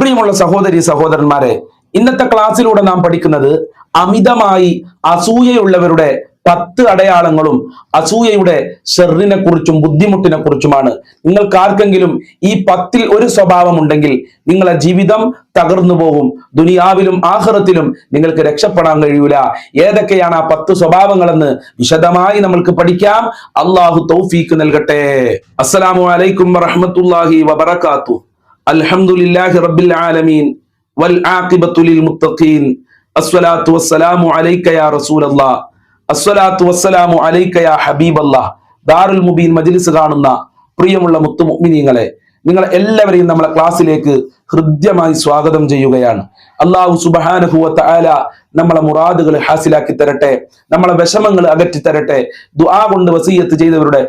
പ്രിയമുള്ള സഹോദരി സഹോദരന്മാരെ, ഇന്നത്തെ ക്ലാസ്സിലൂടെ നാം പഠിക്കുന്നത് അമിതമായി അസൂയയുള്ളവരുടെ 10 അടയാളങ്ങളും അസൂയയുടെ ഷെറിനെ കുറിച്ചും ബുദ്ധിമുട്ടിനെ കുറിച്ചുമാണ്. നിങ്ങൾക്ക് ആർക്കെങ്കിലും ഈ 10ൽ ഒരു സ്വഭാവം ഉണ്ടെങ്കിൽ നിങ്ങളെ ജീവിതം തകർന്നു പോകും. ദുനിയാവിലും ആഖിറത്തിലും നിങ്ങൾക്ക് രക്ഷപ്പെടാൻ കഴിയൂല. ഏതൊക്കെയാണ് ആ 10 സ്വഭാവങ്ങളെന്ന് വിശദമായി നമ്മൾക്ക് പഠിക്കാം. അള്ളാഹു തൗഫീക്ക് നൽകട്ടെ. അസ്സലാമു അലൈക്കും വറഹ്മത്തുള്ളാഹി വബറകാതുഹു. അൽഹംദുലില്ലാഹി റബ്ബിൽ ആലമീൻ വൽ ആഖിബത്തു ലിൽ മുത്തഖീൻ. അസ്സലാത്തു വസ്സലാമു അലൈക യാ റസൂലല്ലാഹ്. അസ്സലാത്തു വസ്സലാമു അലൈക യാ ഹബീബല്ലാഹ്. ദാറുൽ മുബീൻ മജ്ലിസ് കാണുന്ന പ്രിയമുള്ള മുത്തു മുഅ്മിനീങ്ങളെ, നിങ്ങൾ എല്ലാവരെയും നമ്മളെ ക്ലാസ്സിലേക്ക് ഹൃദ്യമായി സ്വാഗതം ചെയ്യുകയാണ്. അല്ലാഹു സുബ്ഹാനഹു വ തആല നമ്മളെ മുറാദുകൾ ഹാസിലാക്കി തരട്ടെ, നമ്മളെ വിഷമങ്ങൾ അകറ്റി തരട്ടെ. ദുആ കൊണ്ട് വസിയത്ത് ചെയ്തവരുടെ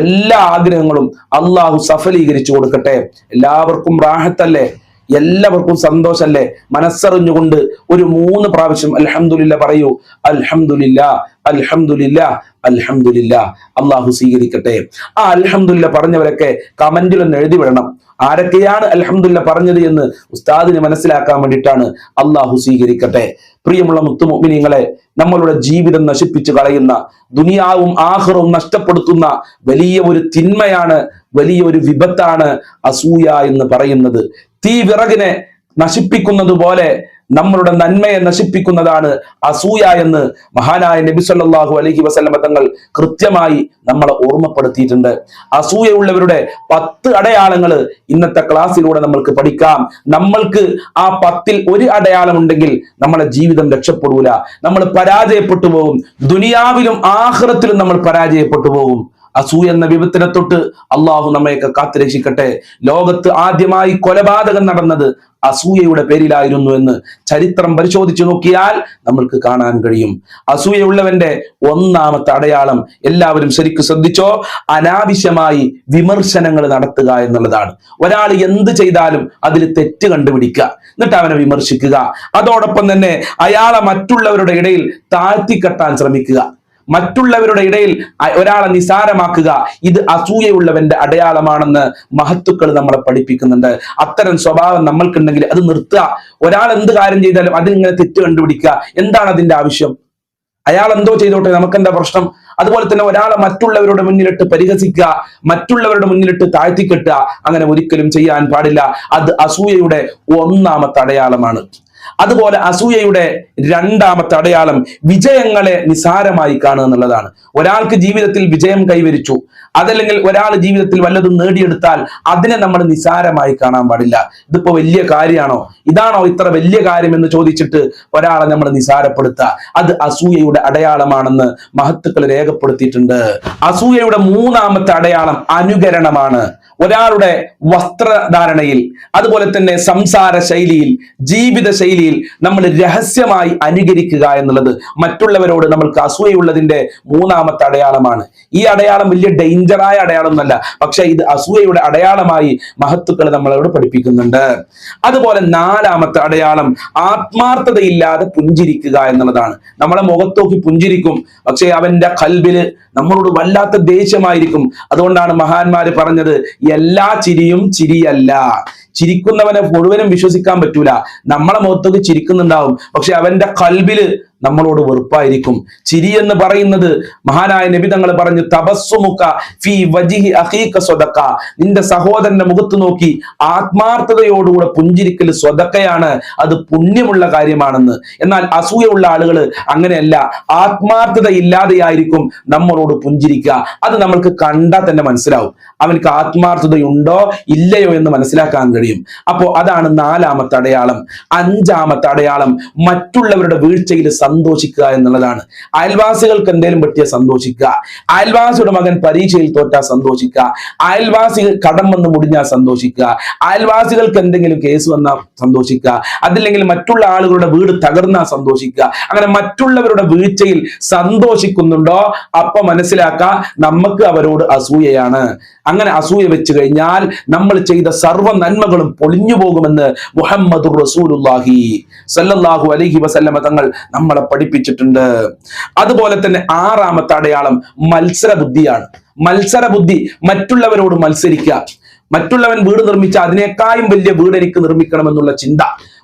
എല്ലാ ആഗ്രഹങ്ങളും അല്ലാഹു സഫലീകരിച്ചു കൊടുക്കട്ടെ. എല്ലാവർക്കും റാഹത്തല്ലേ? എല്ലാവർക്കും സന്തോഷല്ലേ? മനസ്സറിഞ്ഞുകൊണ്ട് ഒരു 3 പ്രാവശ്യം അൽഹംദുലില്ലാ പറയൂ. അൽഹംദുലില്ലാ, അൽഹംദുലില്ലാ, അൽഹംദുലില്ലാ. അള്ളാഹു സ്വീകരിക്കട്ടെ. ആ അൽഹംദുലില്ലാ പറഞ്ഞവരൊക്കെ കമന്റിലൊന്ന് എഴുതി വിടണം. ആരൊക്കെയാണ് അൽഹംദുലില്ലാ പറഞ്ഞത് എന്ന് ഉസ്താദിന് മനസ്സിലാക്കാൻ വേണ്ടിയിട്ടാണ്. അള്ളാഹു സ്വീകരിക്കട്ടെ. പ്രിയമുള്ള മുത്തു മുഅ്മിനീങ്ങളെ, നമ്മളുടെ ജീവിതം നശിപ്പിച്ചു കളയുന്ന, ദുനിയാവും ആഖിറവും നഷ്ടപ്പെടുത്തുന്ന വലിയ ഒരു തിന്മയാണ്, വലിയ ഒരു വിപത്താണ് അസൂയ എന്ന് പറയുന്നത്. തീ വിറകിനെ നശിപ്പിക്കുന്നത് പോലെ നമ്മളുടെ നന്മയെ നശിപ്പിക്കുന്നതാണ് അസൂയ എന്ന് മഹാനായ നബി സല്ലല്ലാഹു അലൈഹി വസല്ലമ തങ്ങൾ കൃത്യമായി നമ്മളെ ഓർമ്മപ്പെടുത്തിയിട്ടുണ്ട്. അസൂയയുള്ളവരുടെ 10 അടയാളങ്ങൾ ഇന്നത്തെ ക്ലാസ്സിലൂടെ നമ്മൾക്ക് പഠിക്കാം. നമ്മൾക്ക് ആ 10ൽ ഒരു അടയാളം ഉണ്ടെങ്കിൽ നമ്മളെ ജീവിതം രക്ഷപ്പെടൂല. നമ്മൾ പരാജയപ്പെട്ടു പോകും. ദുനിയാവിലും ആഖിറത്തിലും നമ്മൾ പരാജയപ്പെട്ടു പോകും. അസൂയ എന്ന വിപത്തിനെ തൊട്ട് അള്ളാഹു നമ്മയൊക്കെ കാത്തുരക്ഷിക്കട്ടെ. ലോകത്ത് ആദ്യമായി കൊലപാതകം നടന്നത് അസൂയയുടെ പേരിലായിരുന്നു എന്ന് ചരിത്രം പരിശോധിച്ചു നോക്കിയാൽ നമ്മൾക്ക് കാണാൻ കഴിയും. അസൂയയുള്ളവന്റെ 1ാമത്തെ അടയാളം എല്ലാവരും ശരിക്കും ശ്രദ്ധിച്ചോ, അനാവശ്യമായി വിമർശനങ്ങൾ നടത്തുക എന്നുള്ളതാണ്. ഒരാൾ എന്ത് ചെയ്താലും അതിൽ തെറ്റ് കണ്ടുപിടിക്കുക, എന്നിട്ട് അവനെ വിമർശിക്കുക. അതോടൊപ്പം തന്നെ അയാളെ മറ്റുള്ളവരുടെ ഇടയിൽ താഴ്ത്തിക്കെട്ടാൻ ശ്രമിക്കുക, മറ്റുള്ളവരുടെ ഇടയിൽ ഒരാളെ നിസാരമാക്കുക. ഇത് അസൂയയുള്ളവന്റെ അടയാളമാണെന്ന് മഹത്തുക്കൾ നമ്മളെ പഠിപ്പിക്കുന്നുണ്ട്. അത്തരം സ്വഭാവം നമ്മൾക്കുണ്ടെങ്കിൽ അത് നിർത്തുക. ഒരാൾ എന്ത് കാര്യം ചെയ്താലും അതിനിങ്ങനെ തെറ്റ് കണ്ടുപിടിക്കുക. എന്താണ് അതിന്റെ ആവശ്യം? അയാൾ എന്തോ ചെയ്തോട്ടെ, നമുക്കെന്താ പ്രശ്നം? അതുപോലെ തന്നെ ഒരാളെ മറ്റുള്ളവരുടെ മുന്നിലിട്ട് പരിഹസിക്കുക, മറ്റുള്ളവരുടെ മുന്നിലിട്ട് താഴ്ത്തിക്കെട്ടുക, അങ്ങനെ ഒരിക്കലും ചെയ്യാൻ പാടില്ല. അത് അസൂയയുടെ 1ാമത്തെ അടയാളമാണ്. അതുപോലെ അസൂയയുടെ 2ാമത്തെ അടയാളം വിജയങ്ങളെ നിസാരമായി കാണുക എന്നുള്ളതാണ്. ഒരാൾക്ക് ജീവിതത്തിൽ വിജയം കൈവരിച്ചു, അതല്ലെങ്കിൽ ഒരാൾ ജീവിതത്തിൽ വല്ലതും നേടിയെടുത്താൽ അതിനെ നമ്മൾ നിസാരമായി കാണാൻ പാടില്ല. ഇതിപ്പോ വലിയ കാര്യമാണോ, ഇതാണോ ഇത്ര വലിയ കാര്യം എന്ന് ചോദിച്ചിട്ട് ഒരാളെ നമ്മൾ നിസാരപ്പെടുത്തുക, അത് അസൂയയുടെ അടയാളമാണെന്ന് മഹത്തുക്കൾ രേഖപ്പെടുത്തിയിട്ടുണ്ട്. അസൂയയുടെ 3ാമത്തെ അടയാളം അനുകരണമാണ്. ഒരാളുടെ വസ്ത്രധാരണയിൽ, അതുപോലെ തന്നെ സംസാര ശൈലിയിൽ, ജീവിത ശൈലിയിൽ നമ്മൾ രഹസ്യമായി അനുകരിക്കുക എന്നുള്ളത് മറ്റുള്ളവരോട് നമ്മൾക്ക് അസൂയയുള്ളതിന്റെ 3ാമത്തെ അടയാളമാണ്. ഈ അടയാളം വലിയ ഡേഞ്ചറായ അടയാളം ഒന്നല്ല, പക്ഷെ ഇത് അസൂയയുടെ അടയാളമായി മഹത്തുക്കൾ നമ്മളോട് പഠിപ്പിക്കുന്നുണ്ട്. അതുപോലെ 4ാമത്തെ അടയാളം ആത്മാർത്ഥതയില്ലാതെ പുഞ്ചിരിക്കുക എന്നുള്ളതാണ്. നമ്മളെ മുഖത്തോക്കി പുഞ്ചിരിക്കും, പക്ഷെ അവന്റെ ഖൽബില് നമ്മളോട് വല്ലാത്ത ദേഷ്യമായിരിക്കും. അതുകൊണ്ടാണ് മഹാന്മാര് പറഞ്ഞത്, എല്ലാ ചിരിയും ചിരിയല്ല. ചിരിക്കുന്നവനെ മുഴുവനും വിശ്വസിക്കാൻ പറ്റൂല. നമ്മളെ മുഖത്തൊക്കെ ചിരിക്കുന്നുണ്ടാവും, പക്ഷെ അവന്റെ ഖൽബില് നമ്മളോട് വെറുപ്പായിരിക്കും. ചിരി എന്ന് പറയുന്നത് മഹാനായ നബി തങ്ങൾ പറഞ്ഞു, തബസ്സുമുക ഫീ വജ്ഹി അഖീക സ്വദഖ. നിന്റെ സഹോദരന്റെ മുഖത്ത് നോക്കി ആത്മാർത്ഥതയോടുകൂടെ പുഞ്ചിരിക്കൽ സ്വദഖയാണ്, അത് പുണ്യമുള്ള കാര്യമാണെന്ന്. എന്നാൽ അസൂയുള്ള ആളുകൾ അങ്ങനെയല്ല, ആത്മാർത്ഥത ഇല്ലാതെയായിരിക്കും നമ്മളോട് പുഞ്ചിരിക്കുക. അത് നമ്മൾക്ക് കണ്ടാൽ തന്നെ മനസ്സിലാവും അവനക്ക് ആത്മാർത്ഥതയുണ്ടോ ഇല്ലയോ എന്ന് മനസ്സിലാക്കാൻ കഴിയും. അപ്പോ അതാണ് 4ാമത്തെ അടയാളം. 5ാമത്തെ അടയാളം മറ്റുള്ളവരുടെ വീഴ്ചയിൽ സന്തോഷിക്കുക എന്നുള്ളതാണ്. അയൽവാസികൾക്ക് എന്തെങ്കിലും പറ്റിയ സന്തോഷിക്കുക, അയൽവാസിയുടെ മകൻ പരീക്ഷയിൽ തോറ്റാൽ സന്തോഷിക്കുക, അയൽവാസി കടം വന്ന് മുടിഞ്ഞാൽ സന്തോഷിക്കുക, അയൽവാസികൾക്ക് എന്തെങ്കിലും കേസ് വന്നാൽ സന്തോഷിക്കുക, അതില്ലെങ്കിൽ മറ്റുള്ള ആളുകളുടെ വീട് തകർന്നാൽ സന്തോഷിക്കുക. അങ്ങനെ മറ്റുള്ളവരുടെ വീഴ്ചയിൽ സന്തോഷിക്കുന്നുണ്ടോ അപ്പൊ മനസ്സിലാക്കുക നമുക്ക് അവരോട് അസൂയയാണ്. അങ്ങനെ അസൂയ വെച്ച് കഴിഞ്ഞാൽ നമ്മൾ ചെയ്ത സർവ്വ നന്മകളും പൊളിഞ്ഞു പോകുമെന്ന് മുഹമ്മദുർ റസൂലുള്ളാഹി സല്ലല്ലാഹു അലൈഹി വസല്ലമ തങ്ങൾ നമ്മളെ പഠിപ്പിച്ചിട്ടുണ്ട്. അതുപോലെ തന്നെ 6ാമത്തെ അടയാളം മത്സര ബുദ്ധിയാണ്. മത്സര ബുദ്ധി, മറ്റുള്ളവരോട് മത്സരിക്കുക. മറ്റുള്ളവൻ വീട് നിർമ്മിച്ച അതിനേക്കാളും വലിയ വീട് എനിക്ക് നിർമ്മിക്കണമെന്നുള്ള ചിന്ത,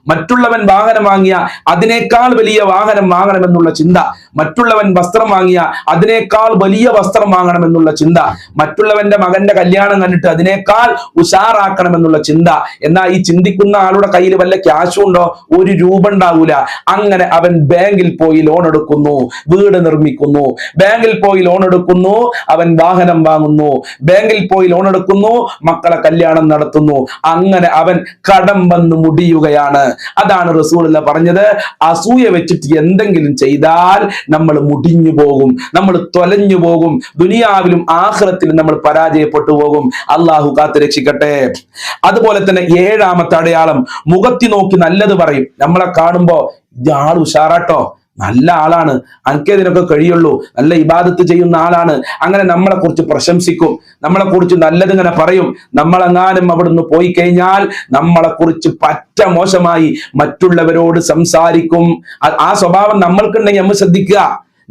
മറ്റുള്ളവൻ വാഹനം വാങ്ങിയ അതിനേക്കാൾ വലിയ വാഹനം വാങ്ങണമെന്നുള്ള ചിന്ത, മറ്റുള്ളവൻ വസ്ത്രം വാങ്ങിയ അതിനേക്കാൾ വലിയ വസ്ത്രം വാങ്ങണമെന്നുള്ള ചിന്ത, മറ്റുള്ളവന്റെ മകന്റെ കല്യാണം കണ്ടിട്ട് അതിനേക്കാൾ ഉഷാറാക്കണമെന്നുള്ള ചിന്ത. എന്നാൽ ഈ ചിന്തിക്കുന്ന ആളുടെ കയ്യിൽ വല്ല ക്യാഷും ഉണ്ടോ? ഒരു രൂപ ഉണ്ടാവൂല. അങ്ങനെ അവൻ ബാങ്കിൽ പോയി ലോൺ എടുക്കുന്നു, വീട് നിർമ്മിക്കുന്നു, ബാങ്കിൽ പോയി ലോൺ എടുക്കുന്നു, അവൻ വാഹനം വാങ്ങുന്നു, ബാങ്കിൽ പോയി ലോൺ എടുക്കുന്നു, മക്കളെ കല്യാണം നടത്തുന്നു. അങ്ങനെ അവൻ കടം വന്ന് മുടിയുകയാണ്. അതാണ് റസൂലുള്ള പറഞ്ഞത്, അസൂയ വെച്ചിട്ട് എന്തെങ്കിലും ചെയ്താൽ നമ്മൾ മുടിഞ്ഞു പോകും, നമ്മൾ തൊലഞ്ഞു പോകും, ദുനിയാവിലും ആഖിറത്തിലും നമ്മൾ പരാജയപ്പെട്ടു പോകും. അള്ളാഹു കാത്ത് രക്ഷിക്കട്ടെ. അതുപോലെ തന്നെ 7ാമത്തെ അടയാളം, മുഖത്തി നോക്കി നല്ലത് പറയും. നമ്മളെ കാണുമ്പോ ഇയാൾ ഉഷാറാട്ടോ, നല്ല ആളാണ്, അനക്കേതിനൊക്കെ കഴിയുള്ളൂ, നല്ല ഇബാദത്ത് ചെയ്യുന്ന ആളാണ്, അങ്ങനെ നമ്മളെ കുറിച്ച് പ്രശംസിക്കും, നമ്മളെ കുറിച്ച് നല്ലത് ഇങ്ങനെ പറയും. നമ്മളെങ്ങാനും അവിടുന്ന് പോയി കഴിഞ്ഞാൽ നമ്മളെ കുറിച്ച് പറ്റ മോശമായി മറ്റുള്ളവരോട് സംസാരിക്കും. ആ സ്വഭാവം നമ്മൾക്കുണ്ടെങ്കിൽ നമ്മൾ ശ്രദ്ധിക്കുക.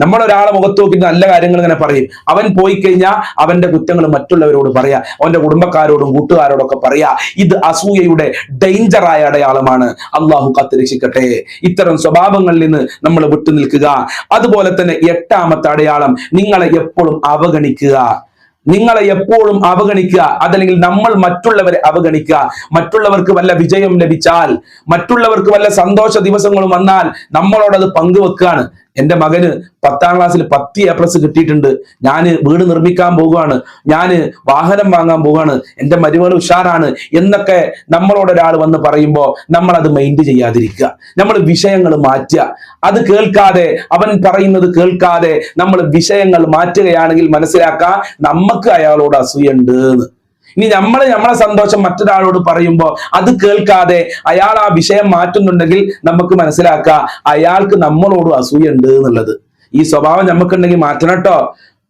നമ്മൾ ഒരാളെ മുഖത്ത് നോക്കിയിട്ട് നല്ല കാര്യങ്ങൾ ഇങ്ങനെ പറയും, അവൻ പോയി കഴിഞ്ഞാൽ അവന്റെ കുറ്റങ്ങൾ മറ്റുള്ളവരോട് പറയാ, അവന്റെ കുടുംബക്കാരോടും കൂട്ടുകാരോടും ഒക്കെ പറയാ. ഇത് അസൂയയുടെ ഡേഞ്ചറായ അടയാളമാണ്. അള്ളാഹു കാത്തുരക്ഷിക്കട്ടെ. ഇത്തരം സ്വഭാവങ്ങളിൽ നിന്ന് നമ്മൾ വിട്ടു നിൽക്കുക. അതുപോലെ തന്നെ 8ാമത്തെ അടയാളം, നിങ്ങളെ എപ്പോഴും അവഗണിക്കുക. നിങ്ങളെ എപ്പോഴും അവഗണിക്കുക, അതല്ലെങ്കിൽ നമ്മൾ മറ്റുള്ളവരെ അവഗണിക്കുക. മറ്റുള്ളവർക്ക് വല്ല വിജയം ലഭിച്ചാൽ, മറ്റുള്ളവർക്ക് വല്ല സന്തോഷ ദിവസങ്ങളും വന്നാൽ നമ്മളോട് അത് പങ്കുവെക്കുകയാണ്. എൻ്റെ മകന് 10ാം ക്ലാസ്സിൽ 10 A+ കിട്ടിയിട്ടുണ്ട്, ഞാൻ വീട് നിർമ്മിക്കാൻ പോവുകയാണ്, ഞാൻ വാഹനം വാങ്ങാൻ പോവുകയാണ്, എൻ്റെ മരുമകൾ ഉഷാറാണ് എന്നൊക്കെ നമ്മളോട് ഒരാൾ വന്ന് പറയുമ്പോൾ നമ്മൾ അത് മൈൻഡ് ചെയ്യാതിരിക്കുക. നമ്മൾ വിഷയങ്ങൾ മാറ്റുക. അത് കേൾക്കാതെ, അവൻ പറയുന്നത് കേൾക്കാതെ നമ്മൾ വിഷയങ്ങൾ മാറ്റുകയാണെങ്കിൽ മനസ്സിലാക്കാം നമുക്ക് അയാളോട് അസൂയുണ്ട് എന്ന്. ഇനി നമ്മളെ സന്തോഷം മറ്റൊരാളോട് പറയുമ്പോൾ അത് കേൾക്കാതെ അയാൾ ആ വിഷയം മാറ്റുന്നുണ്ടെങ്കിൽ നമുക്ക് മനസ്സിലാക്കുക അയാൾക്ക് നമ്മളോട് അസൂയുണ്ട് എന്നുള്ളത്. ഈ സ്വഭാവം നമുക്കുണ്ടെങ്കിൽ മാറ്റണം കേട്ടോ.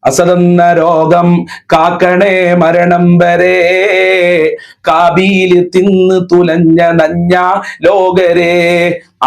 അസതെന്ന രോഗം കാക്കണേ മരണം വരെ, കാബീല് തിന്ന് തുലഞ്ഞ നഞ്ഞ ലോകരെ.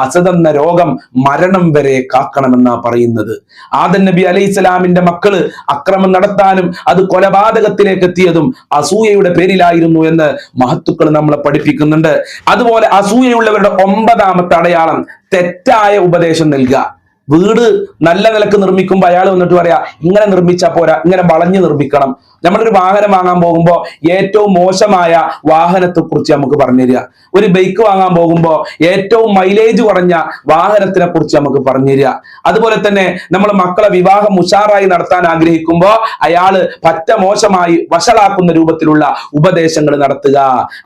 അസതെന്ന രോഗം മരണം വരെ കാക്കണമെന്നാ പറയുന്നത്. ആദം നബി അലൈഹിസ്സലാമിന്റെ മക്കള് അക്രമം നടത്താനും അത് കൊലപാതകത്തിലേക്ക് എത്തിയതും അസൂയയുടെ പേരിലായിരുന്നു എന്ന് മഹത്തുക്കൾ നമ്മളെ പഠിപ്പിക്കുന്നുണ്ട്. അതുപോലെ അസൂയയുള്ളവരുടെ 9ാമത്തെ അടയാളം, തെറ്റായ ഉപദേശം നൽകുക. വീട് നല്ല നിലക്ക് നിർമ്മിക്കുമ്പോൾ അയാൾ വന്നിട്ട് പറയാ, ഇങ്ങനെ നിർമ്മിച്ചാൽ പോരാ, ഇങ്ങനെ വളഞ്ഞു നിർമ്മിക്കണം. നമ്മളൊരു വാഹനം വാങ്ങാൻ പോകുമ്പോൾ ഏറ്റവും മോശമായ വാഹനത്തെ കുറിച്ച് നമുക്ക് പറഞ്ഞു തരിക. ഒരു ബൈക്ക് വാങ്ങാൻ പോകുമ്പോൾ ഏറ്റവും മൈലേജ് കുറഞ്ഞ വാഹനത്തിനെ കുറിച്ച് നമുക്ക് പറഞ്ഞു തരിക. അതുപോലെ തന്നെ നമ്മൾ മക്കളെ വിവാഹം ഉഷാറായി നടത്താൻ ആഗ്രഹിക്കുമ്പോൾ അയാള് പറ്റ മോശമായി വഷളാക്കുന്ന രൂപത്തിലുള്ള ഉപദേശങ്ങൾ നടത്തുക.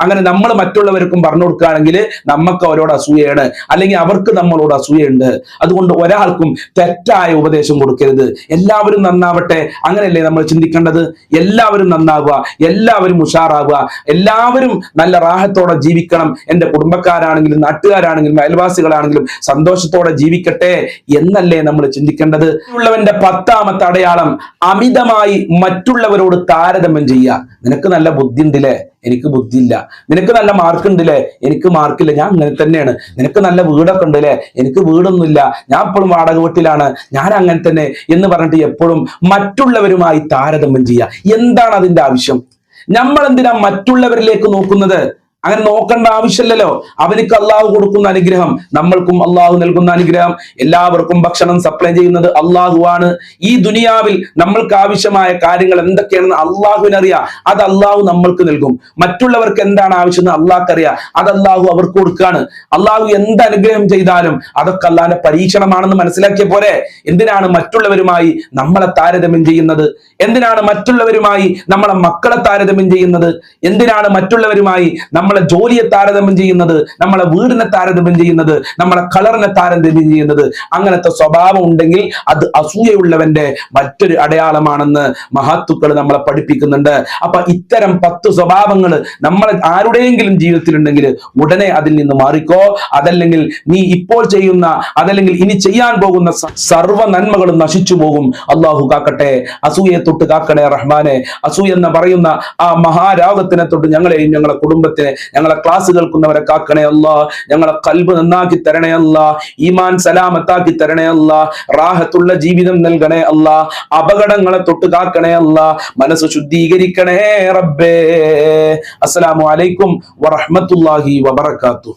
അങ്ങനെ നമ്മൾ മറ്റുള്ളവർക്കും പറഞ്ഞു കൊടുക്കുകയാണെങ്കിൽ നമുക്ക് അവരോട് അസൂയയാണ്, അല്ലെങ്കിൽ അവർക്ക് നമ്മളോട് അസൂയുണ്ട്. അതുകൊണ്ട് ഒരാൾക്കും തെറ്റായ ഉപദേശം കൊടുക്കരുത്. എല്ലാവരും നന്നാവട്ടെ, അങ്ങനെയല്ലേ നമ്മൾ ചിന്തിക്കേണ്ടത്. എല്ലാവരും നന്നാവുക, എല്ലാവരും ഉഷാറാവുക, എല്ലാവരും നല്ല റാഹത്തോടെ ജീവിക്കണം. എൻ്റെ കുടുംബക്കാരാണെങ്കിലും നാട്ടുകാരാണെങ്കിലും അയൽവാസികളാണെങ്കിലും സന്തോഷത്തോടെ ജീവിക്കട്ടെ എന്നല്ലേ നമ്മൾ ചിന്തിക്കേണ്ടത്. ഉള്ളവന്റെ 10ാമത്തെ അടയാളം, അമിതമായി മറ്റുള്ളവരോട് താരതമ്യം ചെയ്യുക. നിനക്ക് നല്ല ബുദ്ധി ഉണ്ടല്ലേ, എനിക്ക് ബുദ്ധിയില്ല. നിനക്ക് നല്ല മാർക്ക് ഉണ്ടല്ലേ, എനിക്ക് മാർക്കില്ല, ഞാൻ അങ്ങനെ തന്നെയാണ്. നിനക്ക് നല്ല വീടൊക്കെ ഉണ്ടല്ലേ, എനിക്ക് വീടൊന്നുമില്ല, ഞാൻ എപ്പോഴും വാടക വീട്ടിലാണ്, ഞാൻ അങ്ങനെ തന്നെ എന്ന് പറഞ്ഞിട്ട് എപ്പോഴും മറ്റുള്ളവരുമായി താരതമ്യം ചെയ്യുക. എന്താണ് അതിന്റെ ആവശ്യം? നമ്മൾ എന്തിനാ മറ്റുള്ളവരിലേക്ക് നോക്കുന്നത്? അങ്ങനെ നോക്കേണ്ട ആവശ്യമില്ലല്ലോ. അവനിക്ക് അള്ളാഹു കൊടുക്കുന്ന അനുഗ്രഹം നമ്മൾക്കും അള്ളാഹു നൽകുന്ന അനുഗ്രഹം. എല്ലാവർക്കും ഭക്ഷണം സപ്ലൈ ചെയ്യുന്നത് അള്ളാഹുവാണ്. ഈ ദുനിയാവിൽ നമ്മൾക്ക് ആവശ്യമായ കാര്യങ്ങൾ എന്തൊക്കെയാണെന്ന് അള്ളാഹുവിനറിയാം. അത് അള്ളാഹു നമ്മൾക്ക് നൽകും. മറ്റുള്ളവർക്ക് എന്താണ് ആവശ്യം എന്ന് അള്ളാഹ്ക്കറിയാം. അത് അള്ളാഹു അവർക്ക് കൊടുക്കുകയാണ്. അള്ളാഹു എന്ത് അനുഗ്രഹം ചെയ്താലും അതൊക്കെ അള്ളാഹിന്റെ പരീക്ഷണമാണെന്ന് മനസ്സിലാക്കിയ പോലെ എന്തിനാണ് മറ്റുള്ളവരുമായി നമ്മളെ താരതമ്യം ചെയ്യുന്നത്? എന്തിനാണ് മറ്റുള്ളവരുമായി നമ്മളെ മക്കളെ താരതമ്യം ചെയ്യുന്നത്? എന്തിനാണ് മറ്റുള്ളവരുമായി നമ്മളെ ജോലിയെ താരതമ്യം ചെയ്യുന്നത്, നമ്മളെ വീടിനെ താരതമ്യം ചെയ്യുന്നത്, നമ്മളെ കളറിനെ താരതമ്യം ചെയ്യുന്നത്? അങ്ങനത്തെ സ്വഭാവം ഉണ്ടെങ്കിൽ അത് അസൂയയുള്ളവന്റെ മറ്റൊരു അടയാളമാണെന്ന് മഹത്തുക്കൾ നമ്മളെ പഠിപ്പിക്കുന്നുണ്ട്. അപ്പൊ ഇത്തരം 10 സ്വഭാവങ്ങൾ നമ്മൾ ആരുടെയെങ്കിലും ജീവിതത്തിലുണ്ടെങ്കിൽ ഉടനെ അതിൽ നിന്ന് മാറിക്കോ. അതല്ലെങ്കിൽ നീ ഇപ്പോൾ ചെയ്യുന്ന, അതല്ലെങ്കിൽ ഇനി ചെയ്യാൻ പോകുന്ന സർവ്വ നന്മകളും നശിച്ചു പോകും. അള്ളാഹു കാക്കട്ടെ. അസൂയയെ തൊട്ട് കാക്കണേ റഹ്മാനെ. അസൂയ എന്ന് പറയുന്ന ആ മഹാരോഗത്തിനെ തൊട്ട് ഞങ്ങളെയും ഞങ്ങളുടെ കുടുംബത്തിനെ ഞങ്ങളെ ക്ലാസ് കേൾക്കുന്നവരെ കാക്കണേ അല്ലാ, ഞങ്ങളെ ഖൽബ് നന്നാക്കി തരണേ അല്ലാ, ഈമാൻ സലാമത്താക്കി തരണേ അല്ലാ, റാഹത്തുള്ള ജീവിതം നൽകണേ അല്ലാ, അപകടങ്ങളെ തൊട്ട് കാക്കണേ അല്ലാ, മനസ്സ് ശുദ്ധീകരിക്കണേ റബ്ബേ. അസ്സലാമു അലൈക്കും വറഹ്മത്തുള്ളാഹി വബറകാതുഹു.